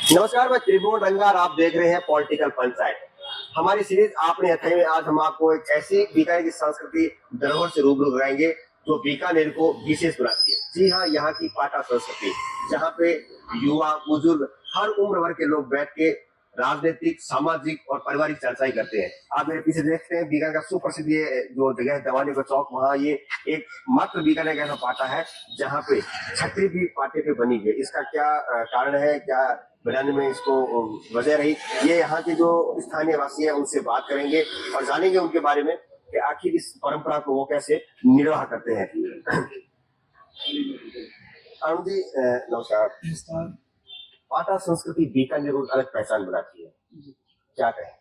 नमस्कार, मैं त्रिभुवन रंगार, आप देख रहे हैं पॉलिटिकल पंचायत। हमारी सीरीज आपने हथे में आज हम आपको एक ऐसी बीकानेर की संस्कृति धरोहर से रूबरू कराएंगे जो बीकानेर को विशेष बनाती है। जी हाँ, यहाँ की पाटा संस्कृति, जहाँ पे युवा बुजुर्ग हर उम्र भर के लोग बैठ के राजनीतिक, सामाजिक और पारिवारिक चर्चाएं करते हैं। आप मेरे पीछे देखते हैं बीकानेर का सुप्रसिद्ध ये जो जगह है दवानी का चौक, वहाँ ये एक मात्र बीकानेर का ऐसा पाटा है जहाँ पे छतरी भी पाटे पे बनी है। इसका क्या कारण है, क्या बनाने में इसको वजह रही, ये यहाँ के जो स्थानीय वासी हैं उनसे बात करेंगे और जानेंगे उनके बारे में कि आखिर इस परंपरा को वो कैसे निर्वाह करते हैं। अरुण जी नमस्कार। पाटा संस्कृति बीकानेर को अलग पहचान बनाती है, क्या कहें?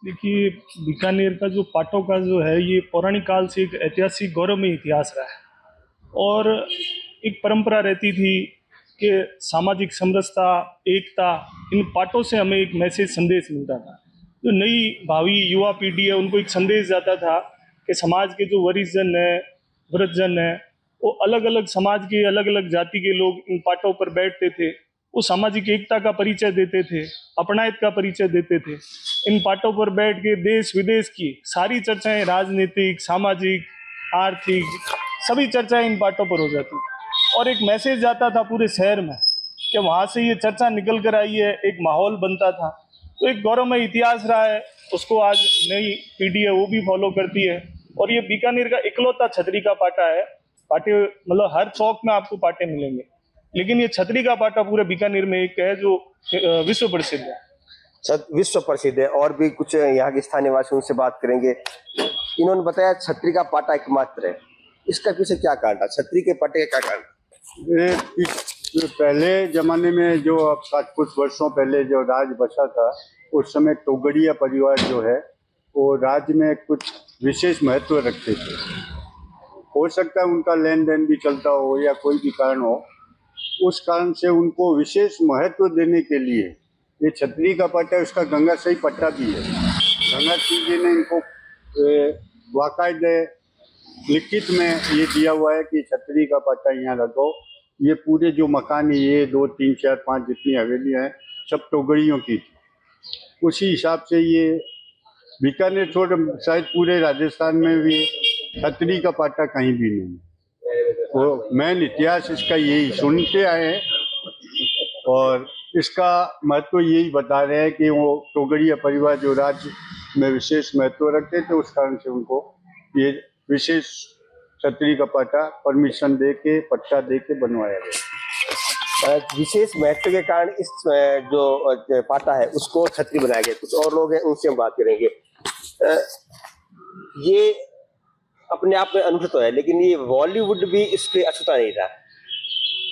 देखिए, बीकानेर का जो पाटों का जो है ये पौराणिक काल से एक ऐतिहासिक गौरवमय इतिहास रहा है और एक परंपरा रहती थी कि सामाजिक समरसता, एकता, इन पाटों से हमें एक मैसेज संदेश मिलता था। जो नई भावी युवा पीढ़ी है उनको एक संदेश जाता था कि समाज के जो वरिष्ठ जन है, वृद्धजन है, वो अलग अलग समाज के अलग अलग जाति के लोग इन पाटों पर बैठते थे। वो सामाजिक एकता का परिचय देते थे, अपनायत का परिचय देते थे। इन पाटों पर बैठ के देश विदेश की सारी चर्चाएं, राजनीतिक, सामाजिक, आर्थिक, सभी चर्चाएं इन पाटों पर हो जाती और एक मैसेज जाता था पूरे शहर में कि वहाँ से ये चर्चा निकल कर आई है, एक माहौल बनता था। तो एक गौरवमय इतिहास रहा है, उसको आज नई पीढ़ी है वो भी फॉलो करती है। और ये बीकानेर का इकलौता छतरी का पाटा है। पाटे मतलब हर चौक में आपको पाटे मिलेंगे, लेकिन ये छतरी का पाटा पूरे बीकानेर में एक है जो विश्व प्रसिद्ध है। विश्व प्रसिद्ध है। और भी कुछ यहाँ के स्थानीय वासी उनसे बात करेंगे। इन्होंने बताया छतरी का पाटा एकमात्र है, इसका पीछे क्या कारण था? छतरी के पाटे का क्या कारण? पहले जमाने में जो अब कुछ वर्षों पहले जो राज बसा था, उस समय टोगड़िया परिवार जो है वो राज्य में कुछ विशेष महत्व रखते थे। हो सकता है उनका लेन देन भी चलता हो या कोई भी कारण हो, उस कारण से उनको विशेष महत्व देने के लिए ये छतरी का पाटा, उसका गंगा सही पट्टा भी है। गंगा सिंह जी ने इनको बाकायदे लिखित में ये दिया हुआ है कि छतरी का पाटा यहाँ लगाओ। ये पूरे जो मकान है, ये 2, 3, 4, 5 जितनी हवेलियाँ हैं, सब टोगड़ियों की थी। उसी हिसाब से ये बीकानेर छोड़ शायद पूरे राजस्थान में भी छतरी का पाटा कहीं भी नहीं है। वो मेन इतिहास इसका यही सुनते आए हैं और इसका महत्व यही बता रहे हैं कि वो टोगड़िया परिवार जो राज्य में विशेष महत्व रखते थे, उस कारण से उनको ये विशेष छतरी का पाटा परमिशन दे के, पट्टा दे के बनवाया गया। विशेष महत्व के कारण इस जो पाटा है उसको छतरी बनाया गया। कुछ और लोग हैं, उनसे हम बात करेंगे। ये अपने आप में अनूठा तो है, लेकिन ये बॉलीवुड भी इस पे अछूता नहीं था,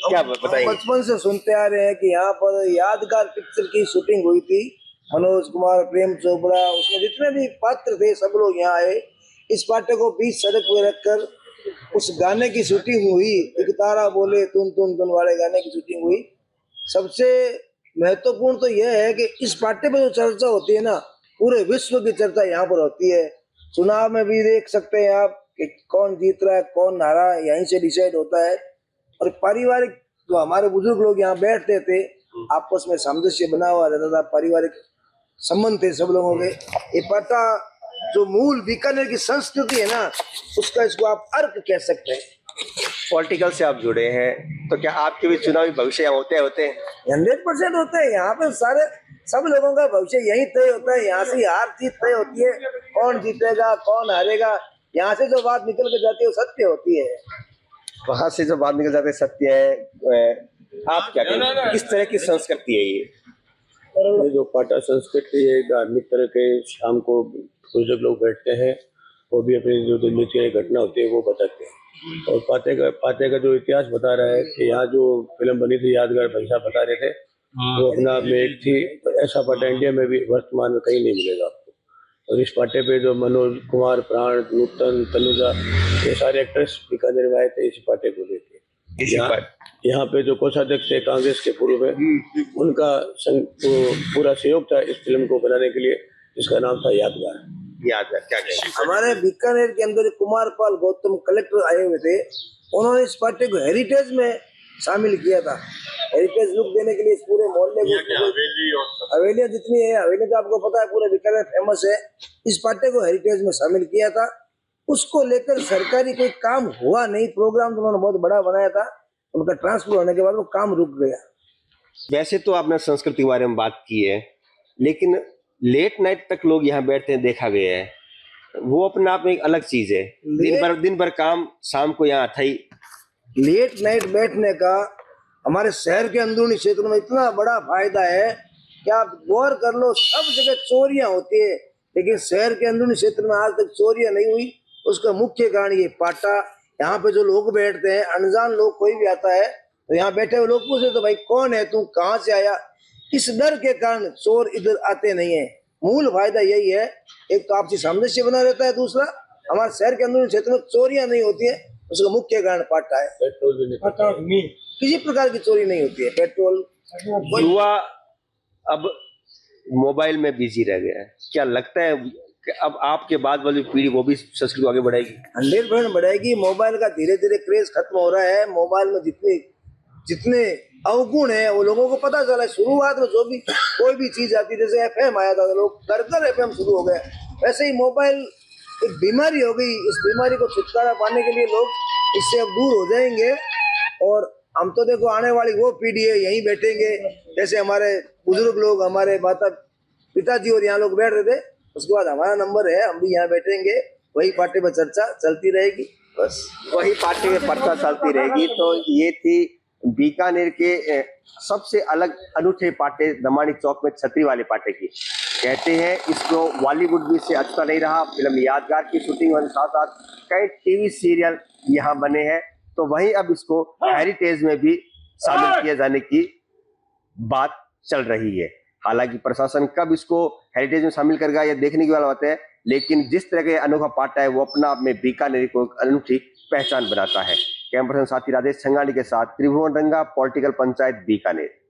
क्या बताइए? बचपन से सुनते आ रहे हैं कि यहाँ पर यादगार पिक्चर की शूटिंग हुई थी। मनोज कुमार, प्रेम चोपड़ा, उसमें जितने भी पात्र थे सब लोग यहाँ आए। इस पाटे को बीच सड़क पे रखकर उस गाने की शूटिंग हुई। एक तारा बोले तुन तुन तुन वाले गाने की शूटिंग हुई। सबसे महत्वपूर्ण तो यह है कि इस पाटे पे जो चर्चा होती है ना, पूरे विश्व की चर्चा यहाँ पर होती है। चुनाव में भी देख सकते हैं आप कि कौन जीत रहा है, कौन हारा, यहीं से डिसाइड होता है। और पारिवारिक जो हमारे बुजुर्ग लोग यहाँ बैठते थे, आपस में सामंजस्य बना हुआ रहता था, पारिवारिक संबंध थे सब लोगों के। ये पाटा जो मूल बीकानेर की संस्कृति है ना, उसका इसको आप अर्क कह सकते हैं। पॉलिटिकल से आप जुड़े हैं, तो क्या आपके भी चुनावी भविष्य होते हैं? 100% होते हैं। यहाँ पे सारे सब लोगों का भविष्य यही तय होता है। यहाँ से हार जीत तय होती है, कौन जीतेगा कौन हारेगा। यहाँ से जो बात निकल के जाती है वो सत्य होती है। वहां से जो बात निकल जाते सत्य है। आप क्या कहेंगे, किस तरह की संस्कृति है ये जो पाटा संस्कृति है? धार्मिक तरह के शाम को बुजुर्ग लोग बैठते हैं, वो भी अपनी जो दिनचर्या की घटना होती है वो बताते हैं। और पाटे का जो इतिहास बता रहा है कि यहाँ जो फिल्म बनी थी यादगार, भाई साहब बता रहे थे, वो अपना आप में एक थी। तो ऐसा पाटा इंडिया में भी वर्तमान में कहीं नहीं मिलेगा आपको। और इस पाटे पे जो मनोज कुमार, प्राण, नूतन, तनुजा, ये सारे एक्ट्रेस बीकानेर में आए थे इसी पाटे को लेके। यहाँ पे जो कोषाध्यक्ष थे कांग्रेस के पूर्व में, उनका पूरा सहयोग था इस फिल्म को बनाने के लिए, जिसका नाम था यादगार। क्या कहें? हमारे बीकानेर के अंदर कुमारपाल गौतम कलेक्टर आए हुए थे। उन्होंने इस पाटे को हेरिटेज में शामिल किया था। हेरिटेज लुक देने के लिए इस पूरे मोहल्ले को, हवेलियां जितनी है, हवेली तो आपको पता है पूरे बीकानेर फेमस है, इस पाटे को हेरिटेज में शामिल किया था। उसको लेकर सरकारी कोई काम हुआ नहीं, प्रोग्राम तो उन्होंने बहुत बड़ा बनाया था, उनका ट्रांसफर होने के बाद वो काम रुक गया। वैसे तो आपने संस्कृति के बारे में बात की है, लेकिन लेट नाइट तक लोग यहाँ बैठते हैं देखा गया है, वो अपने आप में एक अलग चीज है। दिन भर काम, शाम को यहाँ था ही। लेट नाइट बैठने का हमारे शहर के अंदरूनी क्षेत्र में इतना बड़ा फायदा है कि आप गौर कर लो, सब जगह चोरियां होती है, लेकिन शहर के अंदरूनी क्षेत्र में आज तक चोरियां नहीं हुई। उसका मुख्य कारण ये पाटा। यहाँ पे जो लोग बैठते हैं, अनजान लोग कोई भी आता है तो यहाँ बैठे हुए लोग पूछे तो भाई कौन है तू, कहाँ से आया, इस डर के कारण चोर इधर आते नहीं है। मूल फायदा यही है, एक तो आपसी सामंजस्य बना रहता है, दूसरा हमारे शहर के अंदरूनी क्षेत्र में चोरियां नहीं होती है, उसका मुख्य कारण पाटा है। पेट्रोल भी नहीं, किसी प्रकार की चोरी नहीं होती है। पेट्रोल, युवा अब मोबाइल में बिजी रह गया है, क्या लगता है कि अब आपके बाद वाली पीढ़ी वो भी संस्कृति को आगे बढ़ाएगी? 100% बढ़ेगी। मोबाइल का धीरे धीरे क्रेज खत्म हो रहा है। मोबाइल में जितने अवगुण है वो लोगों को पता चला है। शुरुआत में जो भी कोई भी चीज आती, जैसे एफएम आया था, लोग घर एफएम शुरू हो गए, वैसे ही मोबाइल एक बीमारी हो गई। इस बीमारी को छुटकारा पाने के लिए लोग इससे अब दूर हो जाएंगे। और हम तो देखो आने वाली वो पीढ़ी है, यहीं बैठेंगे, जैसे हमारे बुजुर्ग लोग, हमारे माता पिताजी और यहाँ लोग बैठ रहे थे, उसके बाद हमारा नंबर है, हम भी यहाँ बैठेंगे, वही पार्टी पर चर्चा चलती रहेगी, बस वही पार्टी में पर्चा चलती रहेगी। तो ये थी बीकानेर के सबसे अलग अनूठे पाटे दमानी चौक में छतरी वाले पाटे की। कहते हैं इसको बॉलीवुड भी से अच्छा नहीं रहा। फिल्म यादगार की शूटिंग और साथ साथ कई टीवी सीरियल यहाँ बने हैं, तो वहीं अब इसको हेरिटेज में भी शामिल किए जाने की बात चल रही है। हालांकि प्रशासन कब इसको हेरिटेज में शामिल करेगा यह देखने की वाला बात है, लेकिन जिस तरह के अनोखा पाटा है वो अपना आप में बीकानेर को अनूठी पहचान बनाता है। कैमरा पर्सन साथी राजेश छंगानी के साथ त्रिभुवन रंगा, पॉलिटिकल पंचायत बीकानेर।